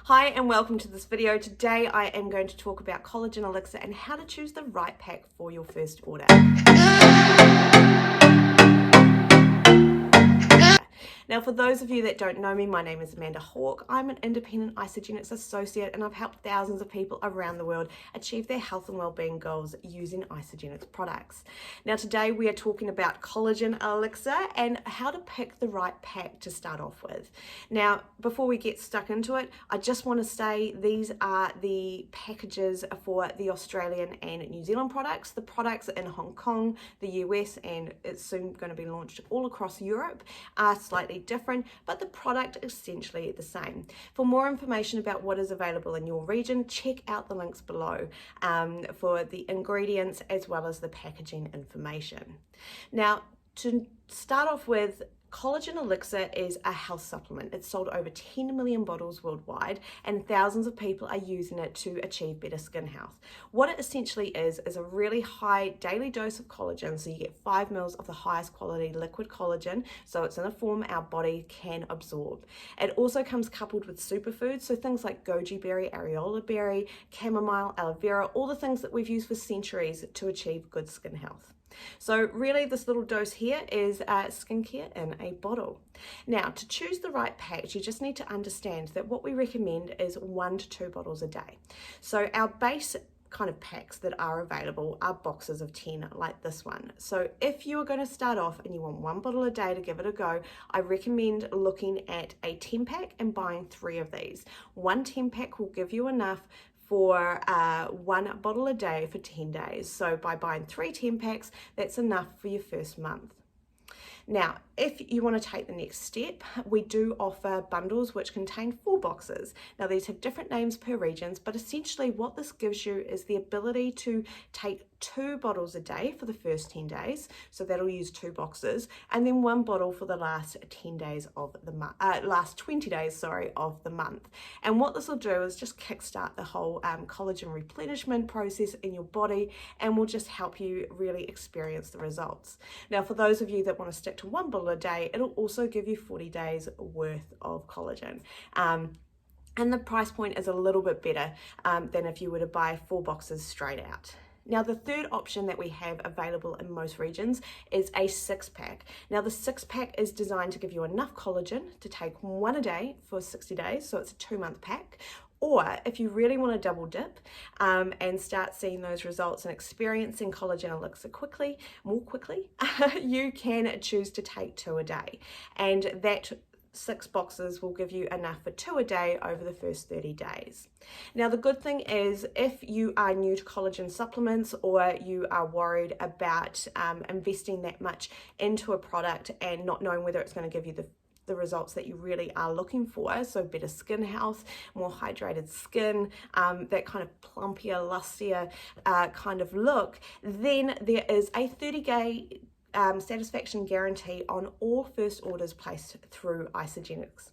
Hi and welcome to this video. Today I am going to talk about Collagen Elixir and how to choose the right pack for your first order. Now, for those of you that don't know me, my name is Amanda Hawke. I'm an independent Isagenix associate and I've helped thousands of people around the world achieve their health and wellbeing goals using Isagenix products. Now, today we are talking about Collagen Elixir and how to pick the right pack to start off with. Now, before we get stuck into it, I just want to say these are the packages for the Australian and New Zealand products. The products in Hong Kong, the US, and it's soon going to be launched all across Europe are slightly different, but the product is essentially the same. For more information about what is available in your region, check out the links below for the ingredients as well as the packaging information. Now, to start off with, Collagen Elixir is a health supplement. It's sold over 10 million bottles worldwide and thousands of people are using it to achieve better skin health. What it essentially is a really high daily dose of collagen. So you get 5 mils of the highest quality liquid collagen. So it's in a form our body can absorb. It also comes coupled with superfoods. So things like goji berry, areola berry, chamomile, aloe vera, all the things that we've used for centuries to achieve good skin health. So really this little dose here is skincare in a bottle. Now, to choose the right pack, you just need to understand that what we recommend is 1 to 2 bottles a day. So our base kind of packs that are available are boxes of 10 like this one. So if you are going to start off and you want 1 bottle a day to give it a go, I recommend looking at a 10 pack and buying 3 of these. 1 10 pack will give you enough for 1 bottle a day for 10 days. So by buying 3 10 packs, that's enough for your first month. Now, if you want to take the next step, we do offer bundles which contain 4 boxes. Now, these have different names per regions, but essentially what this gives you is the ability to take 2 bottles a day for the first 10 days. So that'll use 2 boxes, and then 1 bottle for the last 10 days of the month, last 20 days, sorry, of the month. And what this will do is just kickstart the whole collagen replenishment process in your body, and will just help you really experience the results. Now, for those of you that want to stick to 1 bottle a day, it'll also give you 40 days worth of collagen. And the price point is a little bit better than if you were to buy 4 boxes straight out. Now, the third option that we have available in most regions is a 6-pack. Now, the 6-pack is designed to give you enough collagen to take 1 a day for 60 days. So it's a 2-month pack. Or if you really want to double dip and start seeing those results and experiencing Collagen Elixir more quickly, you can choose to take 2 a day. And that 6 boxes will give you enough for 2 a day over the first 30 days. Now, the good thing is if you are new to collagen supplements or you are worried about investing that much into a product and not knowing whether it's going to give you the results that you really are looking for, so better skin health, more hydrated skin, that kind of plumpier, lustier kind of look, then there is a 30-day satisfaction guarantee on all first orders placed through Isagenix.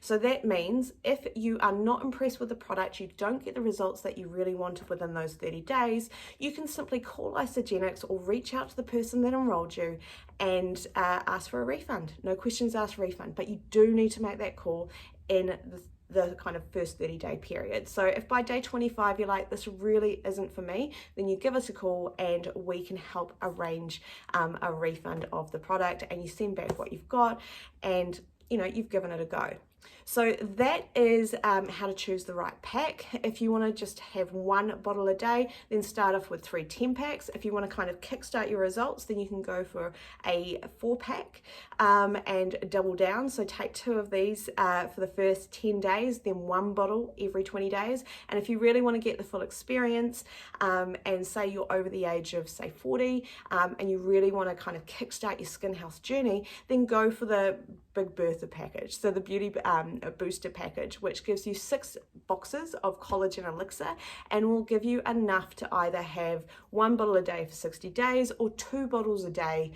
So that means if you are not impressed with the product, you don't get the results that you really wanted within those 30 days, you can simply call Isagenix or reach out to the person that enrolled you and ask for a refund. No questions asked, refund, but you do need to make that call in the kind of first 30-day period. So if by day 25 you're like, this really isn't for me, then you give us a call and we can help arrange a refund of the product, and you send back what you've got and you've given it a go. So that is how to choose the right pack. If you want to just have 1 bottle a day, then start off with 3 10 packs. If you want to kind of kickstart your results, then you can go for a 4-pack and double down. So take 2 of these for the first 10 days, then 1 bottle every 20 days. And if you really want to get the full experience and say you're over the age of say 40 and you really want to kind of kickstart your skin health journey, then go for the Big Bertha package. So the beauty booster package, which gives you 6 boxes of Collagen Elixir and will give you enough to either have 1 bottle a day for 60 days or 2 bottles a day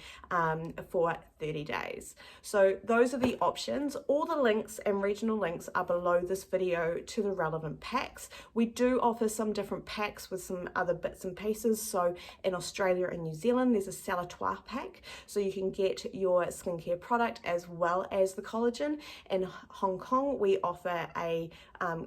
for 30 days. So those are the options. All the links and regional links are below this video to the relevant packs. We do offer some different packs with some other bits and pieces. So in Australia and New Zealand, there's a Salatoir pack. So you can get your skincare product as well as the collagen. In Hong Kong, we offer a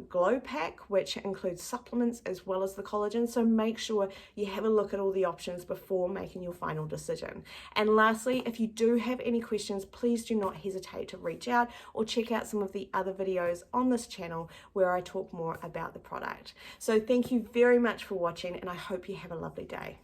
glow pack, which includes supplements as well as the collagen. So make sure you have a look at all the options before making your final decision. And lastly, if you do have any questions, please do not hesitate to reach out or check out some of the other videos on this channel where I talk more about the product. So thank you very much for watching, and I hope you have a lovely day.